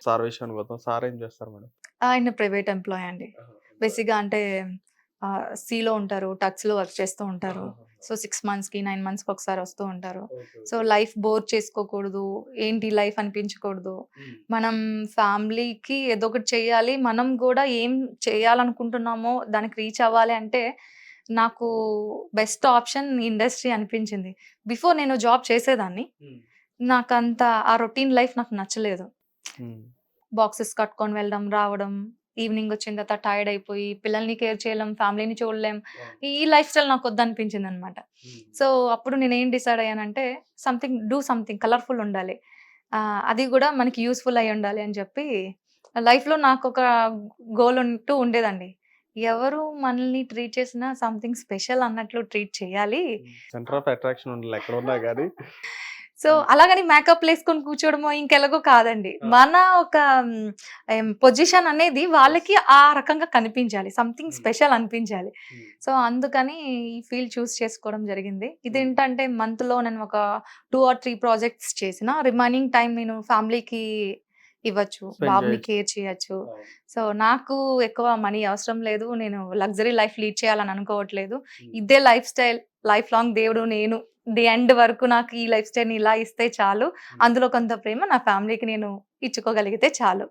Sir విషయానికి వద్దాం. Sir ఏం చేస్తారు మేడం? ఆయన ప్రైవేట్ ఎంప్లాయీ అండి. బేసిక్‌గా అంటే సీలో ఉంటారు. టక్స్‌లో వర్క్ చేస్తూ ఉంటారు. సో, 6 మంత్స్‌కి, 9 మంత్స్‌కి ఒకసారి వస్తూ ఉంటారు. సో, లైఫ్ బోర్ చేసుకోకూడదు. ఏంటి లైఫ్ అనిపించకూడదు. మనం ఫ్యామిలీకి ఏదో ఒకటి చేయాలి. మనం గూడా ఏం చేయాలనుకుంటున్నామో దానికి రీచ్ అవ్వాలి అంటే, నాకు బెస్ట్ ఆప్షన్ ఇండస్ట్రీ అనిపించింది. బిఫోర్ నేను జాబ్ చేసేదాన్ని. నాకంత ఆ రొటీన్ లైఫ్ నాకు నచ్చలేదు. హ్మ్. బాక్సెస్ కట్టుకొని వెళ్ళడం, రావడం, ఈవినింగ్ వచ్చిన తర్వాత టైర్డ్ అయిపోయి పిల్లల్ని కేర్ చేయలేం, ఫ్యామిలీని చూడలేం. ఈ లైఫ్ స్టైల్ నాకు వద్దనిపించిందనమాట. సో, అప్పుడు నేనేం డిసైడ్ అయ్యానంటే సంథింగ్ కలర్‌ఫుల్ ఉండాలి. అది గూడా మనకి యూజ్‌ఫుల్ అయ్యుండాలి అని చెప్పి లైఫ్‌లో నాకొక గోల్ ఉంటూ ఉండేదండి. ఎవరు మనల్ని ట్రీట్ చేసినా సంథింగ్ స్పెషల్ అన్నట్లు ట్రీట్ చేయాలి. సెంటర్ ఆఫ్ అట్రాక్షన్ ఉండాలి ఎక్కడున్నా గాని. సో, అలాగని మేకప్‌లేసుకొని కూర్చోవడమో ఇంకెలాగో కాదండి. మన ఒక పొజిషన్ అనేది వాళ్ళకి ఆ రకంగా కనిపించాలి. సంథింగ్ స్పెషల్ అనిపించాలి. సో, అందుకని ఈ ఫీల్డ్ చూజ్ చేసుకోవడం జరిగింది. ఇదేంటంటే మంత్‌లో నేను ఒక 2 ఆర్ 3 ప్రాజెక్ట్స్ చేసిన. రిమైనింగ్ టైమ్ నేను ఫ్యామిలీకి ఇవ్వచ్చు. స్పెండ్ బాబుని చేయొచ్చు. కేర్ చేయొచ్చు. సో, నాకు ఎక్కువ మనీ అవసరం లేదు. నేను లగ్జరీ లైఫ్ లీడ్ చేయాలని అనుకోవట్లేదు. ఇదే లైఫ్ స్టైల్ లైఫ్ లాంగ్ దేవుడు నేను ది ఎండ్ వరకు నాకు ఈ లైఫ్ స్టైల్‌ని ఇలా ఇస్తే చాలు. అందులో కొంత ప్రేమ నా ఫ్యామిలీకి నేను ఇచ్చుకోగలిగితే చాలు.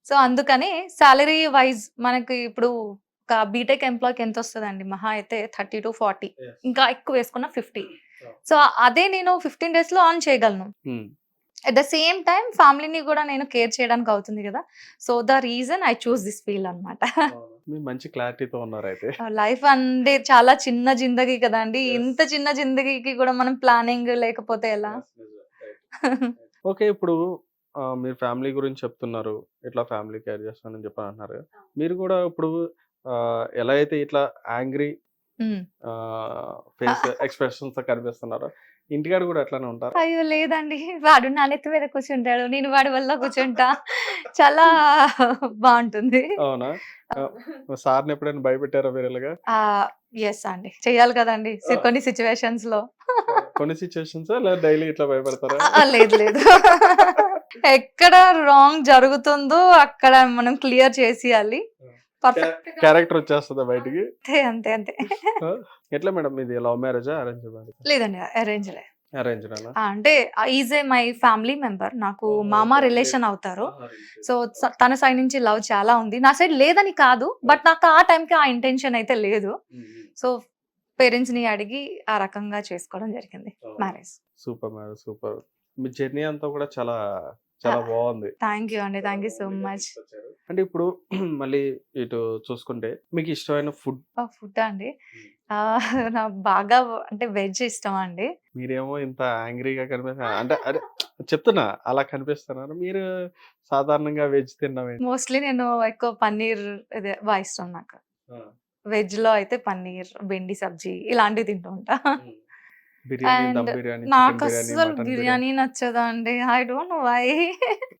సో, అందుకని సాలరీ వైస్ మనకి ఇప్పుడు ఒక బీటెక్ ఎంప్లాయ్‌కి ఎంతొస్తదండి? మహా అయితే 30-40 ఇంకా ఎక్కువ వేసుకున్న 50. సో, అదే నేను 15 డేస్‌లో ఎర్న్ చేయగలను. హ్మ్. అట్ ద సేమ్ టైమ్ ఫ్యామిలీని గూడా నేను కేర్ చేయడానికి అవుతుంది గదా! So, the reason I choose this field అన్నమాట. మీరు మంచి క్లారిటీతో ఉన్నారైతే. లైఫ్ అంటే చాలా చిన్న జిందగీ కదండీ! ఇంత చిన్న జిందగీకి గూడా మనం ప్లానింగ్ లేకపోతే ఎలా? ఓకే. ఇప్పుడు మీరు ఫ్యామిలీ గురించి చెప్తున్నారు. ఇట్లా ఫ్యామిలీ కేర్ చేస్తానని చెప్పని అంటున్నారు. మీరు కూడా ఇప్పుడు ఎలా అయితే ఇట్లా యాంగ్రీ హ్మ్. ఫేస్ ఎక్స్‌ప్రెషన్స్‌తో కనిపిస్తున్నారో, ఇంటికాడ కూడా అట్లానే ఉంటారా? అయ్యో! లేదండి. వాడు నా నెత్తి మీద కూర్చుంటాడు. నేను వాడి వల్ల కూర్చుంటా. చాలా బావుంటుంది. అవునా? సార్‌ని ఎప్పుడైనా భయపెట్టారా మీరు ఇలాగా? యెస్ అండి. చెయ్యాలి కదండీ! కొన్ని సిట్యుయేషన్స్‌లో. కొన్ని సిట్యుయేషన్సా? లేదా డైలీ ఇట్లా భయపెడతారా? లేదు లేదు. ఎక్కడ రాంగ్ జరుగుతుందో అక్కడ మనం క్లియర్ చేసేయాలి. పర్ఫెక్ట్‌గా క్యారెక్టర్ వచ్చేస్తదా బయటికి? అంతే. అంతే. ఆ! ఎట్లా మేడం మీది లవ్ మ్యారేజా? అరేంజ్డ్ మ్యారేజా? లేదండి. అరేంజ్‌లే. అరేంజ్‌డేనా? అంటే ఈజ్ మై ఫ్యామిలీ మెంబర్. నాకు మామ ఓకే. రిలేషన్ అవుతారు. రిలేటివ్. సో, తన సైడ్ నుంచి లవ్ చాలా ఉంది. నా సైడ్ లేదని కాదు. బట్ నాకు ఆ టైంకి ఆ ఇంటెన్షన్ అయితే లేదు. సో, పేరెంట్స్‌ని అడిగి ఆ రకంగా చేసుకోవడం జరిగింది మ్యారేజ్. Super madam. సూపర్. మీ జర్నీ అంతా కూడా చాలా చాలా బావుంది. థాంక్ యూ అండి. Thank you so much. అంటే ఇప్పుడు మళ్ళీ ఇటు చూసుకుంటే మీకు ఇష్టమైన ఫుడ్? ఫుడ్డా అండి? నాకు బాగా అంటే వెజ్ ఇష్టం అండి. మీరేమో ఇంత యాంగ్రీగా అంటే అదే చెప్తున్నా అలా కనిపిస్తున్నారు. మీరు సాధారణంగా వెజ్ తినడం ఏంటి? మోస్ట్‌లీ నేను ఎక్కువ పన్నీర్ ఇదే ఇష్టం నాకు. ఆ! వెజ్‌లో అయితే పన్నీర్, బెండి సబ్జీ ఇలాంటివి తింటూ ఉంటా. Hmm. Biryani, and dum biryani, chicken biryani, నాకస్సలు మటన్ బిర్యానీ. బిర్యానీ నచ్చదండి. I don't know why.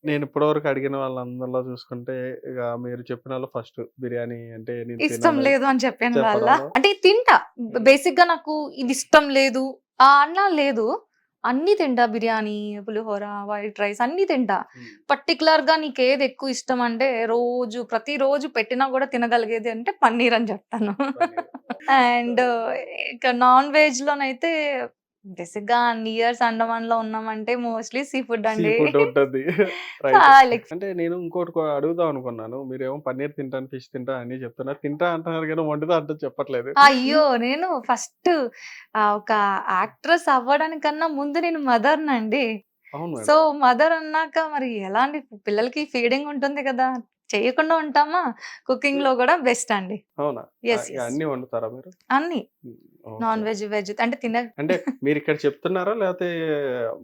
నేను ఇప్పటి వరకు అడిగిన వాళ్ళందరిలో చూసుకుంటే ఇక మీరు చెప్పినోళ్ళు ఫస్ట్ బిర్యానీ అంటే నేను ఇష్టం తినను లేదు అని చెప్పాను వాళ్ళ. చెప్పడంలో. అంటే తింటా. బేసిక్‌గా నాకు ఇది ఇష్టం లేదు అన్నా లేదు. అన్నీ తింటా. బిర్యానీ, పులిహోర, వైట్ రైస్ అన్నీ తింటా. హ్మ్. పర్టిక్యులర్‌గా నీకేది ఎక్కువ ఇష్టం అంటే ప్రతిరోజు పెట్టినా గూడా తినగలిగేది అంటే పన్నీర్ అని చెప్తాను. పన్నీర్. అండ్ ఇక నాన్ వెజ్‌లోనైతే బేసిక్‌గా అన్ని ఇయర్స్ అండమాన్‌లో ఉన్నామంటే మోస్ట్‌లీ సీ ఫుడ్ సీ అండి. ఫుడ్ ఉంటది. రైట్. చాలా ఎక్స్ అంటే నేను ఇంకోటి అడుగుదాం అనుకున్నాను. మీరేమో పన్నీర్ తింటాను, ఫిష్ తింటా అన్నీ చెప్తున్నారు. తింటా అంటున్నారు గానీ వండుతా అంటే చెప్పట్లేదు. అయ్యో! నేను ఫస్ట్ ఒక యాక్ట్రెస్ అవ్వడానికన్నా ముందు నేను మదర్‌నండి. అవును సో, మేడం. మదర్ అన్నాక మరి ఎలా అండి పిల్లలకి ఫీడింగ్ ఉంటుంది కదా! చేయకుండా ఉంటామా? కుకింగ్‌లో గూడా బెస్ట్ అండి. అవునా? యెస్. ఇగ యెస్. అన్నీ వండుతారా మీరు? అన్నీ. హ్మ్. ఓకే. నాన్ వెజ్, వెజ్ అంటే అంటే మీరిక్కడ చెప్తున్నారా? లేతే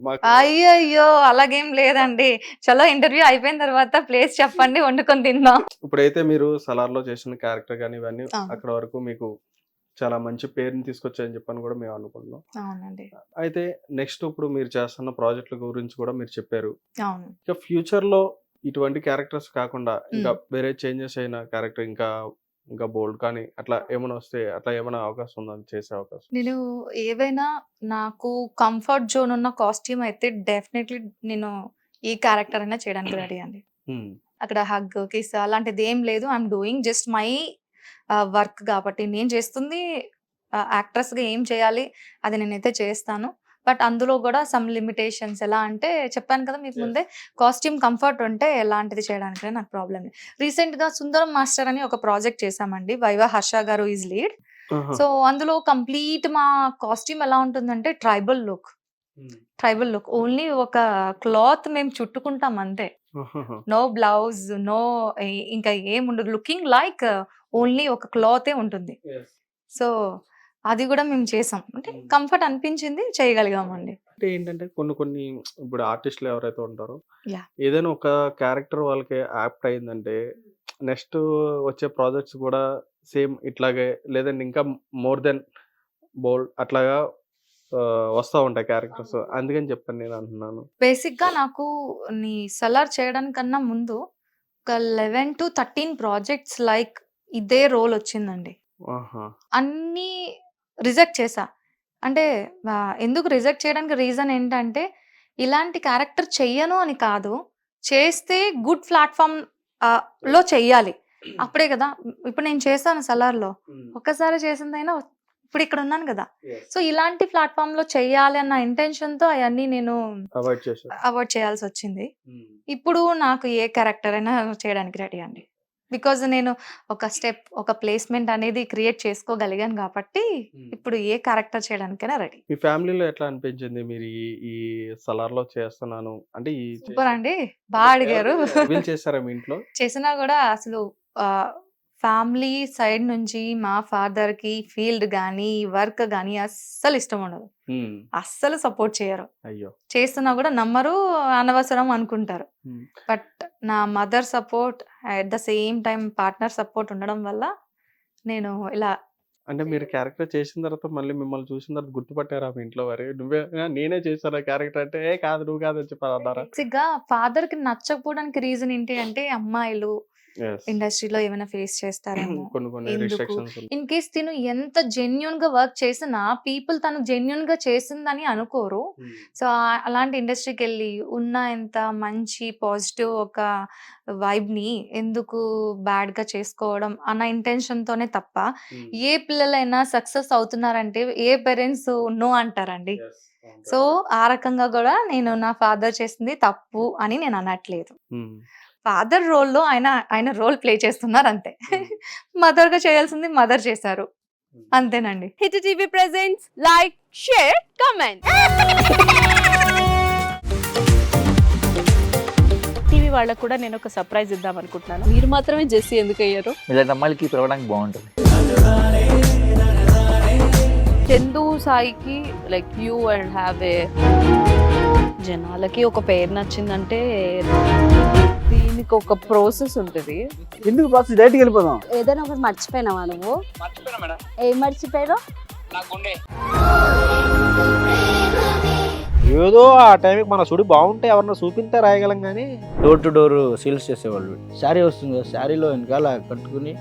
మాకు అయ్యయ్యో! అలాగేం లేదండి. చలో ఇంటర్వ్యూ అయిపోయిన తర్వాత ప్లేస్ చెప్పండి వండుకొని తిందాం. ఇప్పుడైతే మీరు 'సలార్‌లో' చేసిన క్యారెక్టర్ గాని ఇవన్నీ అవును. అక్కడి వరకు మీకు చాలా మంచి పేరుని తీసుకొచ్చాయని చెప్పని గూడా మేము అనుకుంటున్నాం. అవునండి. అయితే నెక్స్ట్ ఇప్పుడు మీరు చేస్తున్న ప్రాజెక్ట్‌ల గురించి కూడా మీరు చెప్పారు. అవును. ఇక ఫ్యూచర్‌లో ఇటువంటి క్యారెక్టర్స్ కాకుండా ఇంకా హ్మ్. వేరే చేంజెస్ అయిన క్యారెక్టర్ ఇంకా బోల్డ్ కానీ అట్లా ఏమైనా వస్తే అట్లా ఏమైనా అవకాశం ఉందా చేసే అవకాశం? నేను ఏవైనా నాకు కంఫర్ట్ జోన్ ఉన్న కాస్ట్యూమ్ అయితే డెఫినైట్‌లీ నేను ఈ క్యారెక్టర్ అయినా చేయడానికి రెడీ అండి. అక్కడ హగ్ కిస్ అలాంటిది ఏం లేదు. I'm doing just my work కాబట్టి నేను చేస్తుంది యాక్ట్రెస్గా ఏం చేయాలి అది నేనైతే చేస్తాను. బట్ అందులో కూడా సమ్ లిమిటేషన్స్ ఎలా అంటే చెప్పాను కదా మీకు ముందే, కాస్ట్యూమ్ కంఫర్ట్ ఉంటే ఎలాంటిది చేయడానికి నాకు ప్రాబ్లం లేదు. రీసెంట్గా సుందరం మాస్టర్ అని ఒక ప్రాజెక్ట్ చేశామండి. వైవా హర్ష గారు ఈజ్ లీడ్. సో అందులో కంప్లీట్ మా కాస్ట్యూమ్ ఎలా ఉంటుందంటే ట్రైబల్ లుక్ ఓన్లీ ఒక క్లాత్ మేము చుట్టుకుంటాం అంతే. నో బ్లౌజ్, నో ఇంకా ఏముండదు. లుకింగ్ లైక్ ఓన్లీ ఒక క్లాతే ఉంటుంది. సో అది కూడా మేము చేసాం. అంటే కంఫర్ట్ అనిపించింది, చేయగలిగామండి. అంటే ఏంటంటే కొన్ని ఇప్పుడు ఆర్టిస్టులు ఎవరైతే ఉంటారో Yeah. ఏదైనా ఒక క్యారెక్టర్ వాళ్ళకి యాప్ట్ అయిందంటే నెక్స్ట్ వచ్చే ప్రాజెక్ట్స్ కూడా సేమ్ ఇట్లాగే లేదంటే ఇంకా మోర్ దెన్ బోల్డ్ అట్లాగా వస్తూ ఉంటాయి క్యారెక్టర్స్. అందుకని చెప్పాను నేను అంటున్నాను. బేసిక్గా నాకు నీ సలార్ చేయడానికన్నా ముందు ఒక 11 to 13 ప్రాజెక్ట్స్ లైక్ ఇదే రోల్ వచ్చిందండి. అన్నీ రిజెక్ట్ చేశా. అంటే ఎందుకు రిజెక్ట్ చేయడానికి రీజన్ ఏంటంటే ఇలాంటి క్యారెక్టర్ చెయ్యను అని కాదు, చేస్తే గుడ్ ప్లాట్ఫామ్ లో చెయ్యాలి. అప్పుడే కదా ఇప్పుడు నేను చేశాను సలార్లో, ఒక్కసారి చేసిందైనా ఇప్పుడు ఇక్కడ ఉన్నాను కదా. సో ఇలాంటి ప్లాట్ఫామ్ లో చెయ్యాలి అన్న ఇంటెన్షన్ తో అవన్నీ నేను అవాయిడ్ చేయాల్సి వచ్చింది. ఇప్పుడు నాకు ఏ క్యారెక్టర్ అయినా చేయడానికి రెడీ అండి. బికాజ్ నేను ఒక ప్లేస్మెంట్ అనేది క్రియేట్ చేసుకోగలిగాను కాబట్టి ఇప్పుడు ఏ క్యారెక్టర్ చేయడానికైనా రెడీ. మీ ఫ్యామిలీలో ఎట్లా అనిపించింది మీరు ఈ సలార్లో చేస్తున్నాను అంటే? సూపర్ అండి, బాగా అడిగారు. చేస్తారా మీ ఇంట్లో? చేసినా కూడా అసలు ఫ్యామిలీ సైడ్ నుంచి మా ఫాదర్ కి ఫీల్డ్ గానీ వర్క్ గానీ అస్సలు ఇష్టం ఉండదు, అస్సలు సపోర్ట్ చేయరు. అయ్యో, చేస్తున్నా కూడా నమ్మరు, అనవసరం అనుకుంటారు. బట్ నా mother support at the same time partner support ఉండడం వల్ల నేను ఇలా. అంటే మీరు క్యారెక్టర్ చేసిన తర్వాత మళ్ళీ మిమ్మల్ని చూసిన తర్వాత గుర్తుపట్టారా మీ ఇంట్లో వారు? నువ్వే నేనే చేశాను క్యారెక్టర్ అంటే, ఏ కాదు నువ్వు కాదు అని చెప్పి అన్నారా? బేసిక్ గా ఫాదర్ కి నచ్చకపోవడానికి రీజన్ ఏంటి అంటే అమ్మాయిలు ఇండస్ట్రీలో ఏమైనా ఫేస్ చేస్తారేమో, ఇన్ కేస్ తిను ఎంత జెన్యున్ గా వర్క్ చేసినా పీపుల్ తను జెన్యున్ గా చేసిందని అనుకోరు. సో అలాంటి ఇండస్ట్రీకి వెళ్ళి ఉన్న ఎంత మంచి పాజిటివ్ ఒక వైబ్ ని ఎందుకు బ్యాడ్ గా చేసుకోవడం అన్న ఇంటెన్షన్ తోనే తప్ప ఏ పిల్లలైనా సక్సెస్ అవుతున్నారంటే ఏ పేరెంట్స్ నో అంటారండి. సో ఆ రకంగా కూడా నేను నా ఫాదర్ చేసింది తప్పు అని నేను అనట్లేదు. ఫాదర్ రోల్లో ఆయన రోల్ ప్లే చేస్తున్నారు అంతే. మదర్ గా చేయాల్సింది మదర్ చేశారు అంతేనండి. Hit TV presents like, share, comment. TV వాళ్ళకు కూడా నేను ఒక సర్ప్రైజ్ ఇద్దాం అనుకుంటున్నాను. మీరు మాత్రమే జెస్సీ ఎందుకు అయ్యారు? ఇలాంటి అమ్మాయిలకి పిలవడానికి బాగుంటుంది. చందు సాయికి like you and have a జనాలకి ఒక పేరు నచ్చిందంటే దీనికి ఒక ప్రాసెస్ ఉంటుంది. ఎందుకు ప్రాసెస్ డైరెక్ట్గా వెళ్ళిపోదాం. ఏదైనా ఒకటి మర్చిపోయినావా నువ్వు? ఏం మర్చిపోయావు? ఏదో ఆ టైంకి మన సుడి బాగుంటే ఎవరన్నా చూపిస్తే రాయగలం కానీ డోర్ టు డోర్ సేల్స్ చేసేవాళ్ళు. శారీ వస్తుంది కదా, శారీలో వెనకాల కట్టుకుని